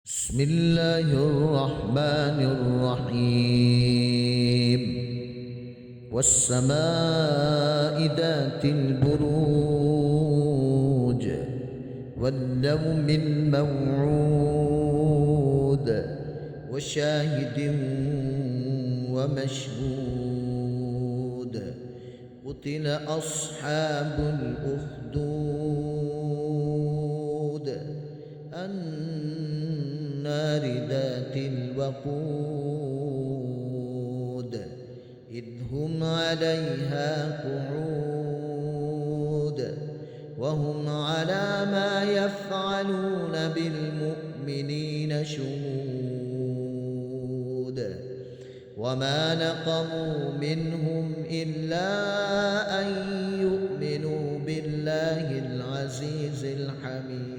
بسم الله الرحمن الرحيم والسماء ذات البروج واليوم الموعود وشاهد ومشهود قتل أصحاب الأخدود النار ذات الوقود إذ هم عليها قعود وهم على ما يفعلون بالمؤمنين شهود وما نقموا منهم إلا أن يؤمنوا بالله العزيز الحميد